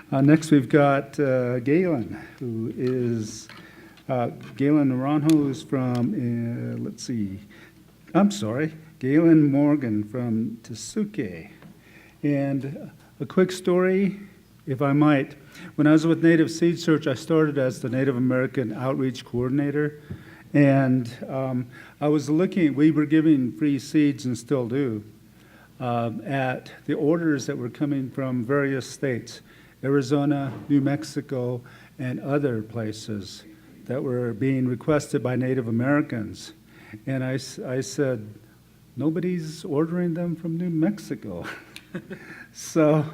Next, we've got Galen, who is Galen Naranjo is from, let's see, I'm sorry, Galen Morgan from Tesuque. And a quick story, if I might. When I was with Native Seed Search, I started as the Native American Outreach Coordinator. And I was looking, we were giving free seeds and still do, at the orders that were coming from various states, Arizona, New Mexico, and other places that were being requested by Native Americans. And I said, nobody's ordering them from New Mexico. So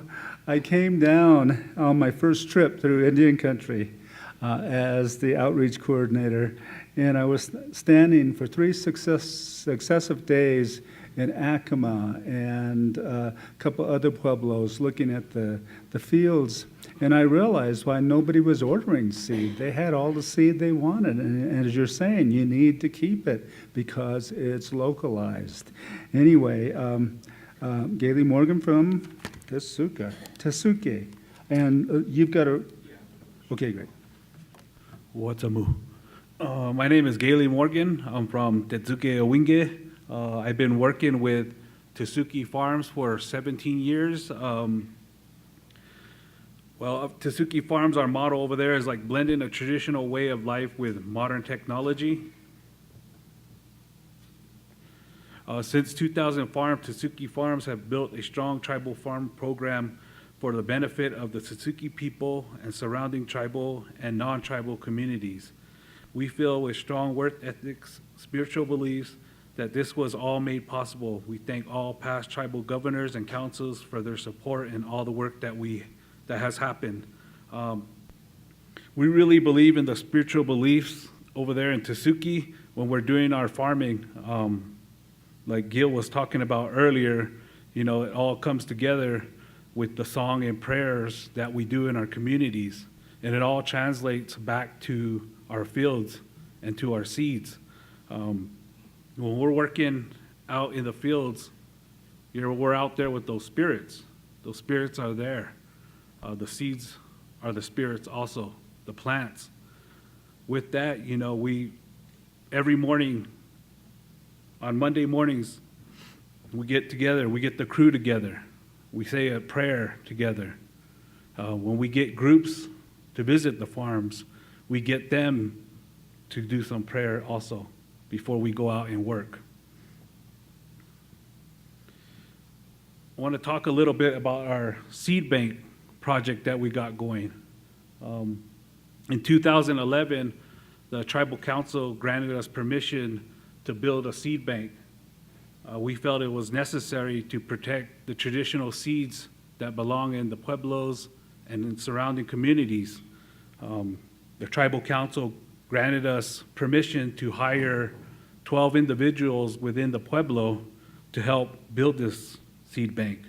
I came down on my first trip through Indian country as the outreach coordinator, and I was standing for 3 successive days in Acoma and a couple other pueblos looking at the fields, and I realized why nobody was ordering seed. They had all the seed they wanted, and as you're saying, you need to keep it because it's localized. Anyway, Gailey Morgan from Tesuque, and you've got a, okay, great. What's up, Moo? My name is Gailey Morgan. I'm from Tesuque, Owinge. I've been working with Tesuque Farms for 17 years. Tesuque Farms, our motto over there is like blending a traditional way of life with modern technology. Since 2005, Tesuque Farms have built a strong tribal farm program for the benefit of the Tesuque people and surrounding tribal and non-tribal communities. We feel with strong work ethics, spiritual beliefs, that this was all made possible. We thank all past tribal governors and councils for their support and all the work that has happened. We really believe in the spiritual beliefs over there in Tesuque when we're doing our farming. Like Gil was talking about earlier, you know, it all comes together with the song and prayers that we do in our communities, and it all translates back to our fields and to our seeds. When we're working out in the fields, we're out there with those spirits. Those spirits are there. The seeds are the spirits also, the plants. With that, you know, we every morning, on Monday mornings, we get together, we get the crew together. We say a prayer together. When we get groups to visit the farms, we get them to do some prayer also before we go out and work. I want to talk a little bit about our seed bank project that we got going. In 2011, the Tribal Council granted us permission to build a seed bank. We felt it was necessary to protect the traditional seeds that belong in the pueblos and in surrounding communities. The Tribal Council granted us permission to hire 12 individuals within the pueblo to help build this seed bank.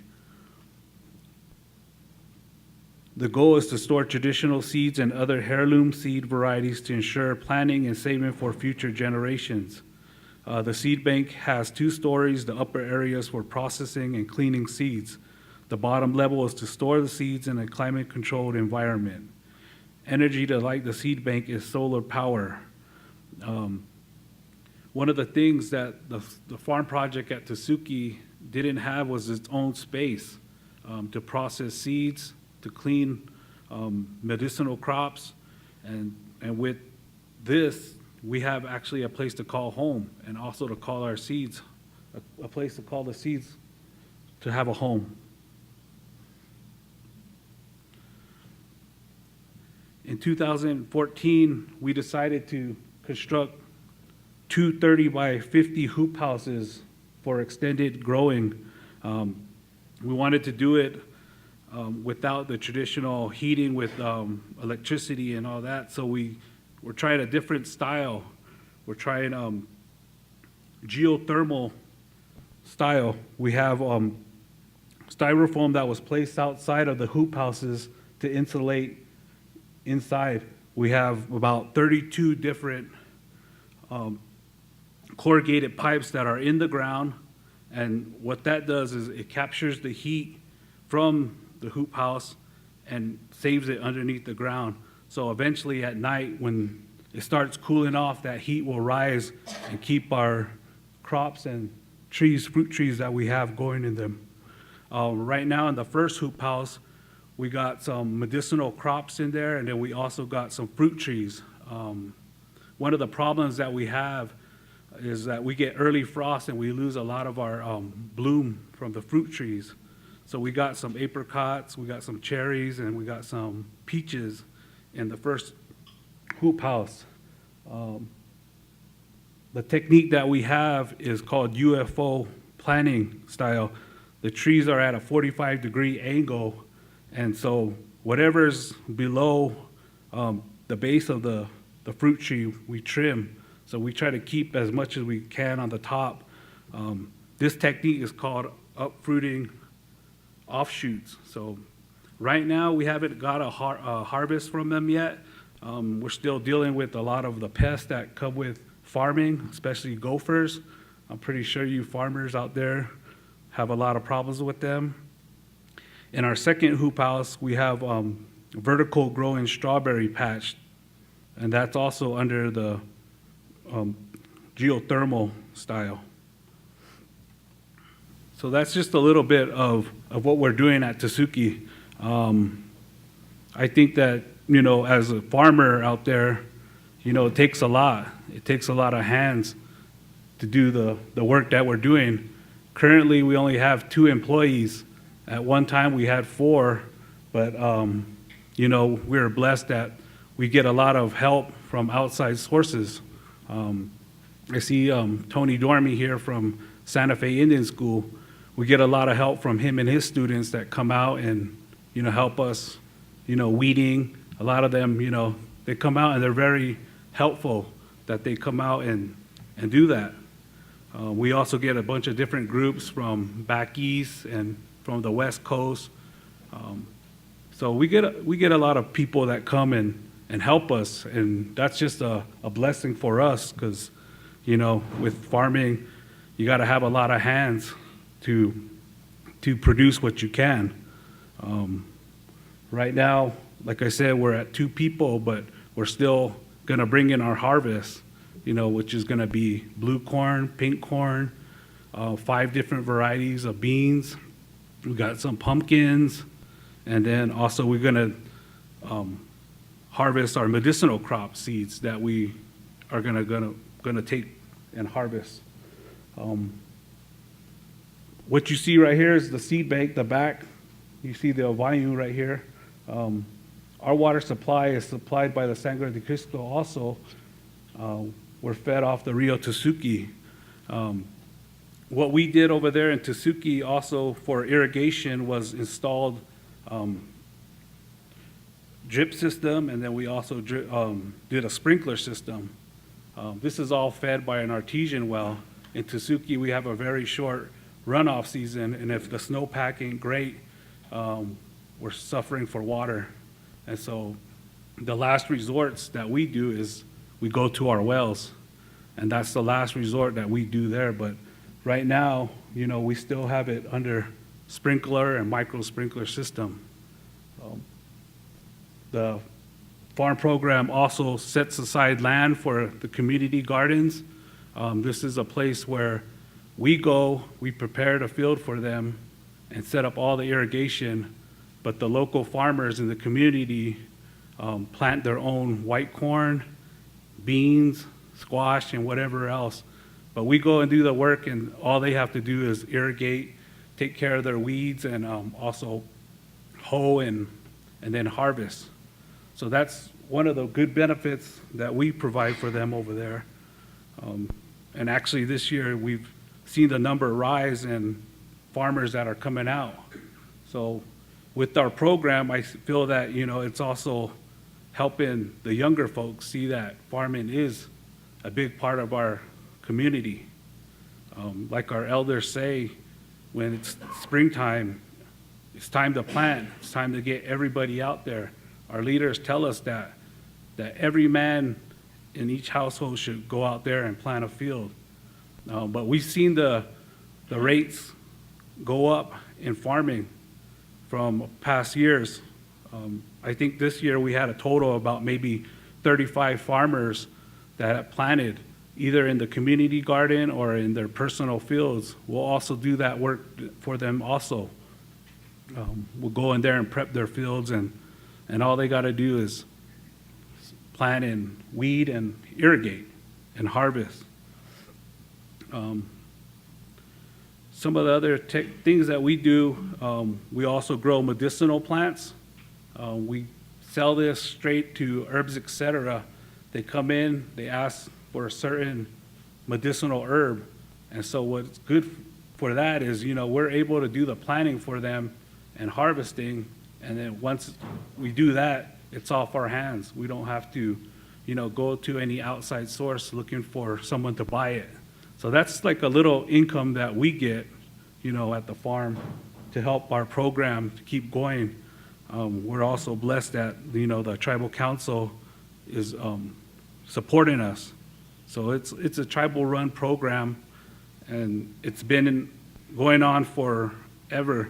The goal is to store traditional seeds and other heirloom seed varieties to ensure planting and saving for future generations. The seed bank has 2 stories, the upper areas for processing and cleaning seeds. The bottom level is to store the seeds in a climate-controlled environment. Energy to light the seed bank is solar power. One of the things that the farm project at Tesuque didn't have was its own space to process seeds, to clean medicinal crops, and with this, we have actually a place to call home and also to call our seeds, a place to call the seeds to have a home. In 2014, we decided to construct 2 30 by 50 hoop houses for extended growing. We wanted to do it without the traditional heating with electricity and all that, so we're trying a different style. We're trying geothermal style. We have styrofoam that was placed outside of the hoop houses to insulate inside. We have about 32 different corrugated pipes that are in the ground, and what that does is it captures the heat from the hoop house and saves it underneath the ground. So eventually at night, when it starts cooling off, that heat will rise and keep our crops and trees, fruit trees that we have going in them. Right now in the first hoop house, we got some medicinal crops in there, and then we also got some fruit trees. One of the problems that we have is that we get early frost and we lose a lot of our bloom from the fruit trees. So we got some apricots, we got some cherries, and we got some peaches in the first hoop house. The technique that we have is called UFO planting style. The trees are at a 45-degree angle, and so whatever's below the base of the fruit tree, we trim. So we try to keep as much as we can on the top. This technique is called uprooting offshoots. So right now we haven't got a harvest from them yet. We're still dealing with a lot of the pests that come with farming, especially gophers. I'm pretty sure you farmers out there have a lot of problems with them. In our second hoop house, we have vertical growing strawberry patch, and that's also under the geothermal style. So that's just a little bit of what we're doing at Tasuki. I think that, as a farmer out there, it takes a lot. It takes a lot of hands to do the work that we're doing. Currently, we only have 2 employees. At one time, we had 4, but, we're blessed that we get a lot of help from outside sources. I see Tony Dormy here from Santa Fe Indian School. We get a lot of help from him and his students that come out and, help us, weeding. A lot of them, they come out and they're very helpful that they come out and do that. We also get a bunch of different groups from back east and from the West Coast. So we get a lot of people that come and help us, and that's just a blessing for us because, with farming, you got to have a lot of hands to produce what you can. Right now, like I said, we're at 2 people, but we're still going to bring in our harvest, which is going to be blue corn, pink corn, 5 different varieties of beans. We got some pumpkins, and then also we're going to harvest our medicinal crop seeds that we are gonna take and harvest. What you see right here is the seed bank, the back. You see the volume right here. Our water supply is supplied by the Sangre de Cristo also. We're fed off the Rio Tasuki. What we did over there in Tasuki also for irrigation was installed drip system, and then we also did a sprinkler system. This is all fed by an artesian well. In Tasuki, we have a very short runoff season, and if the snowpack ain't great, we're suffering for water. And so the last resorts that we do is we go to our wells, and that's the last resort that we do there. But right now, we still have it under sprinkler and micro sprinkler system. The farm program also sets aside land for the community gardens. This is a place where we go, we prepare the field for them and set up all the irrigation, but the local farmers in the community plant their own white corn, beans, squash, and whatever else. But we go and do the work, and all they have to do is irrigate, take care of their weeds, and also hoe and then harvest. So that's one of the good benefits that we provide for them over there. And actually this year we've seen the number rise in farmers that are coming out. So with our program, I feel that, it's also helping the younger folks see that farming is a big part of our community. Like our elders say, when it's springtime, it's time to plant. It's time to get everybody out there. Our leaders tell us that every man in each household should go out there and plant a field. But we've seen the rates go up in farming from past years. I think this year we had a total of about maybe 35 farmers that have planted either in the community garden or in their personal fields. We'll also do that work for them also. We'll go in there and prep their fields, and all they got to do is plant and weed and irrigate and harvest. Some of the other things that we do, we also grow medicinal plants. We sell this straight to Herbs Etc. They come in, they ask for a certain medicinal herb, and so what's good for that is, we're able to do the planting for them and harvesting, and then once we do that, it's off our hands. We don't have to, go to any outside source looking for someone to buy it. So that's like a little income that we get, at the farm to help our program to keep going. We're also blessed that, the tribal council is supporting us. So it's a tribal-run program, and it's been going on forever,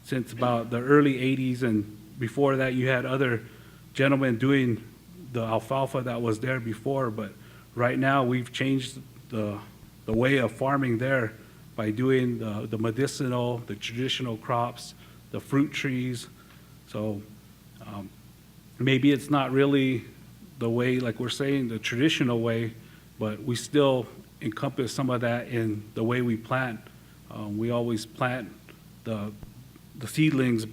since about the early 80s, and before that you had other gentlemen doing the alfalfa that was there before, but right now we've changed the way of farming there by doing the medicinal, the traditional crops, the fruit trees. So maybe it's not really the way, like we're saying, the traditional way, but we still encompass some of that in the way we plant. We always plant the seedlings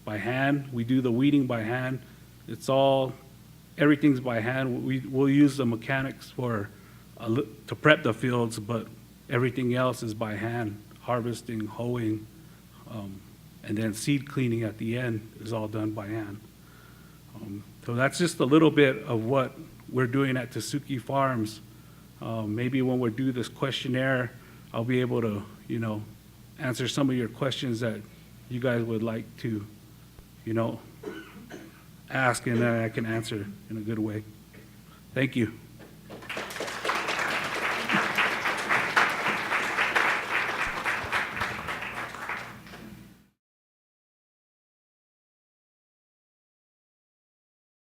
by hand. We do the weeding by hand. Everything's by hand. We'll use the mechanics to prep the fields, but everything else is by hand. Harvesting, hoeing, and then seed cleaning at the end is all done by hand. So that's just a little bit of what we're doing at Tesuque Farms. Maybe when we do this questionnaire, I'll be able to, answer some of your questions that you guys would like to, ask, and I can answer in a good way. Thank you.